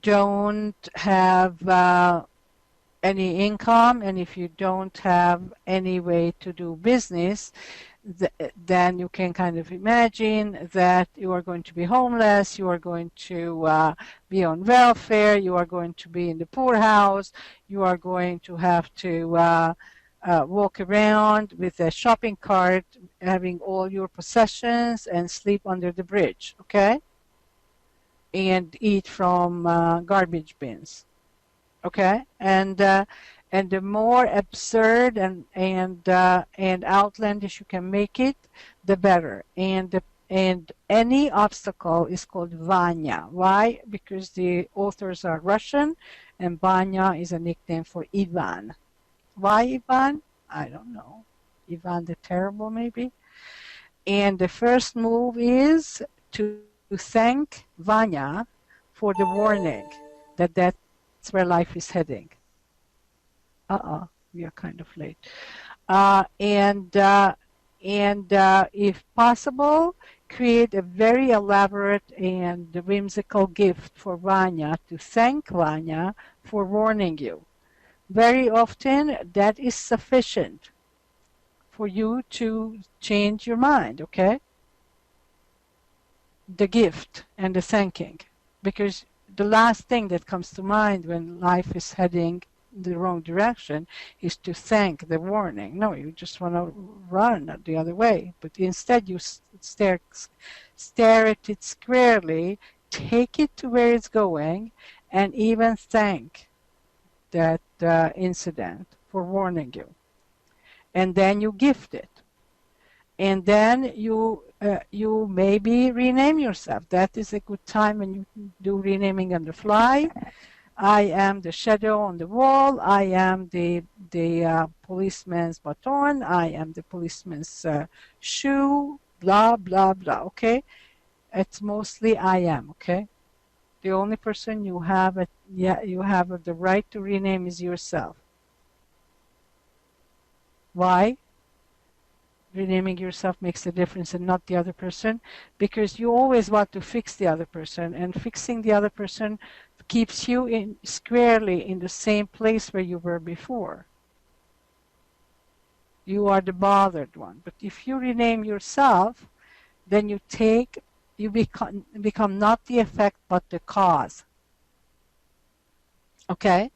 don't have any income, and if you don't have any way to do business, then you can kind of imagine that you are going to be homeless, you are going to be on welfare, you are going to be in the poorhouse, you are going to have to walk around with a shopping cart, having all your possessions, and sleep under the bridge, okay? And eat from garbage bins, okay? And the more absurd and outlandish you can make it, the better. And any obstacle is called Vanya. Why? Because the authors are Russian, and Vanya is a nickname for Ivan. Why Ivan? I don't know. Ivan the Terrible, maybe. And the first move is to thank Vanya for the warning that that's where life is heading. We are kind of late. And if possible, create a very elaborate and whimsical gift for Vanya to thank Vanya for warning you. Very often that is sufficient for you to change your mind, okay? The gift and the thanking. Because the last thing that comes to mind when life is heading the wrong direction is to thank the warning. No, you just want to run the other way. But instead you stare at it squarely, take it to where it's going, and even thank that incident for warning you. And then you gift it. And then you maybe rename yourself. That is a good time when you do renaming on the fly. I am the shadow on the wall. I am the policeman's baton. I am the policeman's shoe. Blah blah blah. Okay, it's mostly I am. Okay, the only person you have the right to rename is yourself. Why? Renaming yourself makes a difference and not the other person, because you always want to fix the other person, and fixing the other person keeps you squarely in the same place where you were before. You are the bothered one. But if you rename yourself, then you become not the effect but the cause. Okay?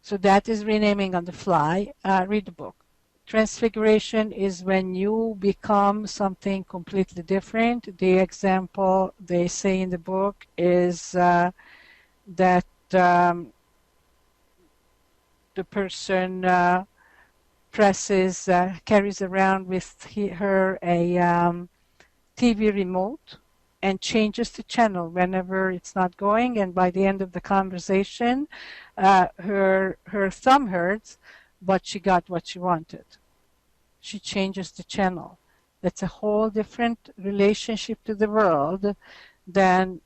So that is renaming on the fly. Read the book. Transfiguration is when you become something completely different. The example they say in the book is that the person carries around with her a TV remote and changes the channel whenever it's not going, and by the end of the conversation, her thumb hurts, but she got what she wanted. She changes the channel. That's a whole different relationship to the world than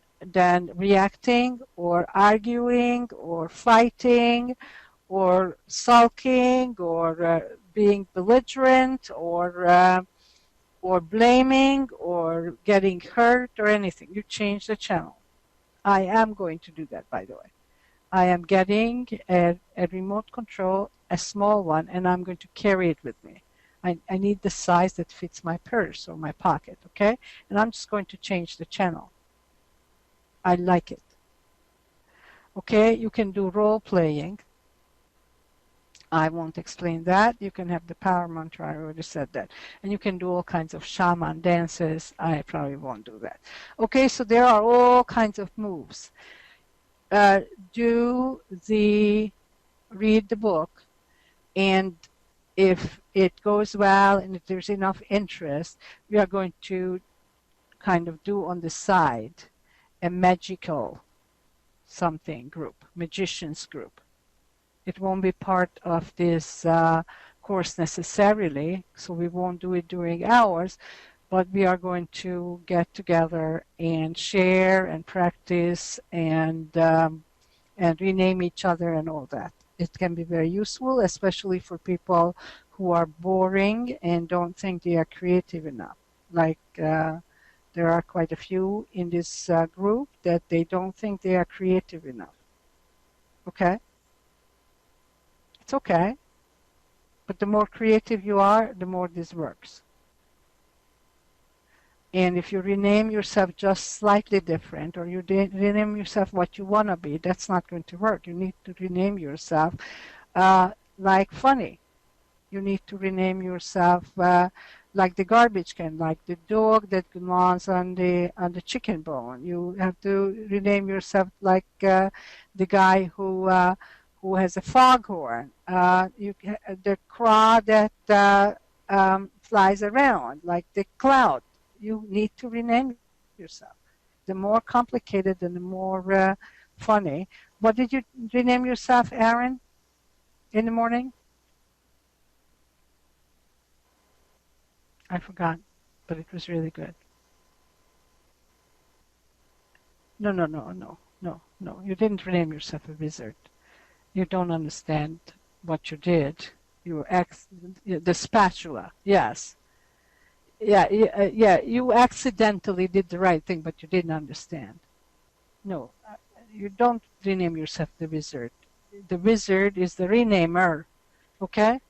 reacting or arguing or fighting or sulking or being belligerent or blaming or getting hurt or anything. You change the channel. I am going to do that, by the way. I am getting a remote control, a small one, and I'm going to carry it with me. I need the size that fits my purse or my pocket, okay? And I'm just going to change the channel. I like it. Okay, you can do role playing. I won't explain that. You can have the power mantra, I already said that. And you can do all kinds of shaman dances. I probably won't do that. Okay, so there are all kinds of moves. Read the book, and if it goes well and if there's enough interest, we are going to kind of do on the side a magical something group, magicians group. It won't be part of this course necessarily, so we won't do it during hours, but we are going to get together and share and practice and rename each other and all that. It can be very useful, especially for people who are boring and don't think they are creative enough. Like there are quite a few in this group that they don't think they are creative enough. Okay? It's okay. But the more creative you are, the more this works. And if you rename yourself just slightly different, or you rename yourself what you want to be, that's not going to work. You need to rename yourself like funny. You need to rename yourself like the garbage can, like the dog that gnaws on the chicken bone. You have to rename yourself like the guy who has a foghorn, the crow that flies around, like the cloud. You need to rename yourself. The more complicated and the more funny. What did you rename yourself, Aaron, in the morning? I forgot, but it was really good. No. You didn't rename yourself a wizard. You don't understand what you did. You were the spatula, yes. yeah, you accidentally did the right thing, but you didn't understand. No, you don't rename yourself the wizard. The wizard is the renamer, okay?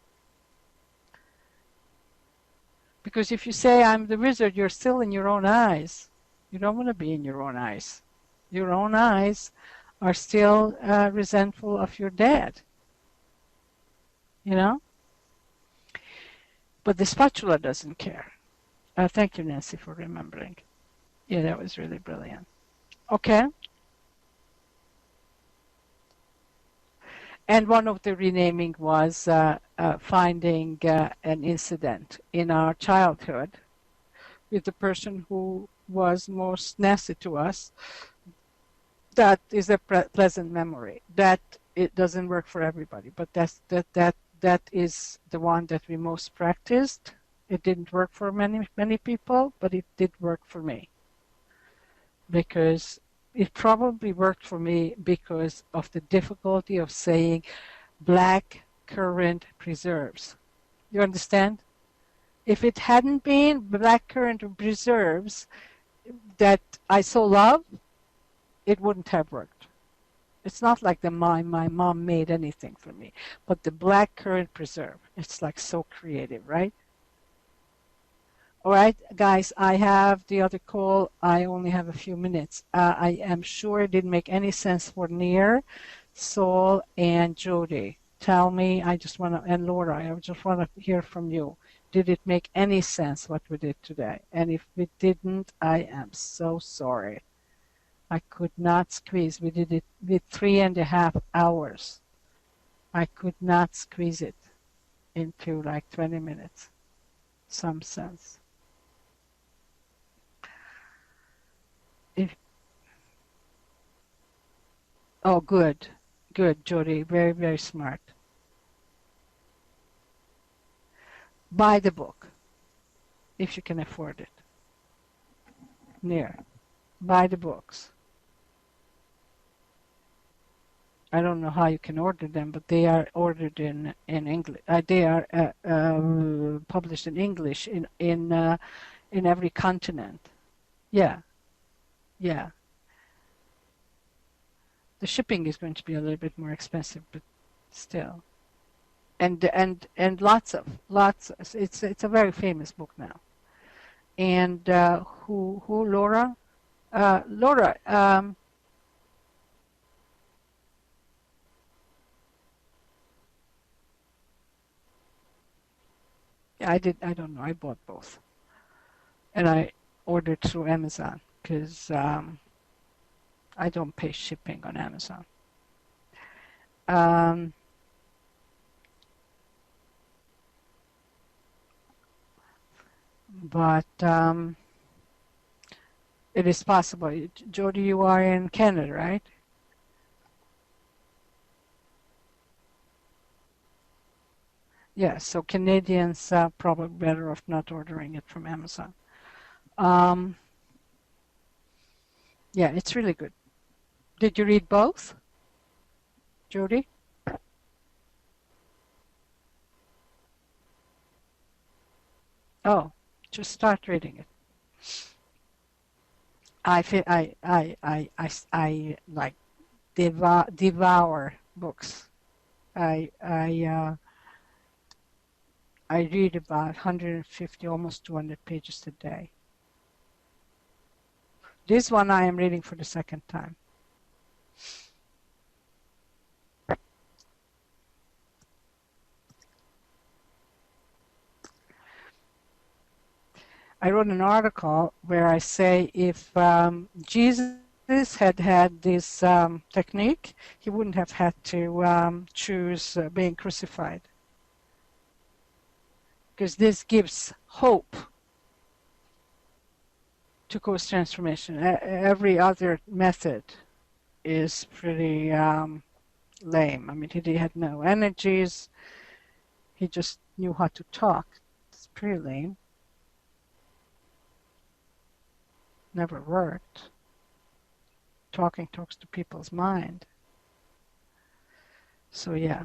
Because if you say I'm the wizard, you're still in your own eyes. You don't want to be in your own eyes. Your own eyes are still resentful of your dad, you know? But the spatula doesn't care. Thank you, Nancy, for remembering. Yeah, that was really brilliant. Okay. And one of the renaming was finding an incident in our childhood with the person who was most nasty to us. That is a pleasant memory. That it doesn't work for everybody, but that is the one that we most practiced. It didn't work for many people, but it did work for me, because it probably worked for me because of the difficulty of saying black currant preserves. You understand? If it hadn't been black currant preserves that I so love, it wouldn't have worked. It's not like my mom made anything for me, but the black currant preserve, it's like so creative, right? All right, guys, I have the other call. I only have a few minutes. I am sure it didn't make any sense for Nir, Saul, and Jody. Tell me, I just want to, and Laura, I just want to hear from you. Did it make any sense what we did today? And if it didn't, I am so sorry. I could not squeeze. We did it with 3.5 hours. I could not squeeze it into like 20 minutes. Some sense. If, oh, good. Good, Jody. Very, very smart. Buy the book if you can afford it. Near. Buy the books. I don't know how you can order them, but they are ordered in English. They are published in English in every continent. Yeah, yeah. The shipping is going to be a little bit more expensive, but still. And lots of it's a very famous book now. And who Laura? Laura, I don't know, I bought both. And I ordered through Amazon because I don't pay shipping on Amazon. But it is possible. Jody, you are in Canada, right? Yeah, so Canadians are probably better off not ordering it from Amazon. Yeah, it's really good. Did you read both, Jody? Oh, just start reading it. I like devour books. I read about 150, almost 200 pages a day. This one I am reading for the second time. I wrote an article where I say if Jesus had had this technique, he wouldn't have had to choose being crucified. Because this gives hope to cause transformation. Every other method is pretty lame. I mean, he had no energies. He just knew how to talk. It's pretty lame. Never worked. Talking talks to people's mind. So yeah.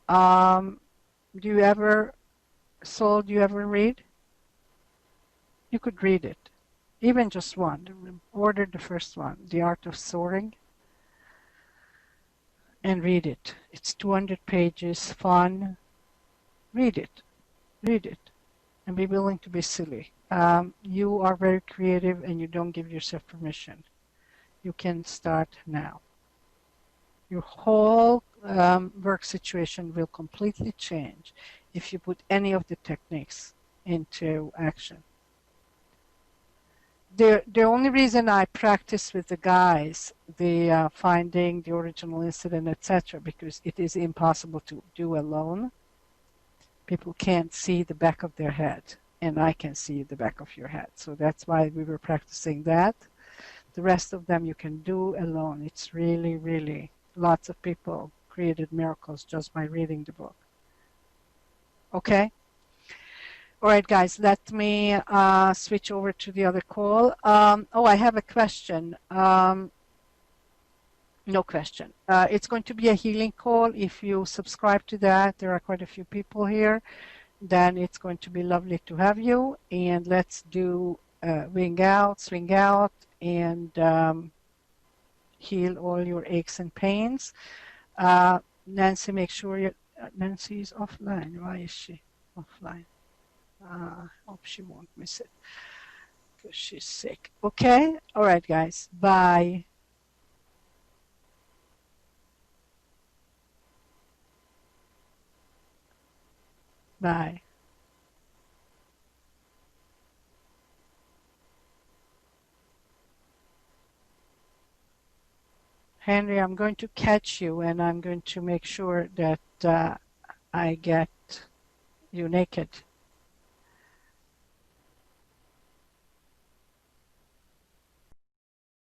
Do you ever Soul, do you ever read? You could read it. Even just one. Order the first one, The Art of Soaring, and read it. It's 200 pages, fun. Read it. Read it. And be willing to be silly. You are very creative and you don't give yourself permission. You can start now. Your whole work situation will completely change if you put any of the techniques into action. The only reason I practice with the guys, the finding the original incident, etc., because it is impossible to do alone. People can't see the back of their head, and I can see the back of your head. So that's why we were practicing that. The rest of them you can do alone. It's really, really, lots of people created miracles just by reading the book. Okay? All right, guys, let me switch over to the other call. Oh, I have a question. No question. It's going to be a healing call. If you subscribe to that, there are quite a few people here, then it's going to be lovely to have you. And let's do wing out, swing out, and heal all your aches and pains. Nancy, make sure you, Nancy is offline. Why is she offline? Hope she won't miss it because she's sick. Okay? All right, guys. Bye. Bye. Henry, I'm going to catch you and I'm going to make sure that I get you naked.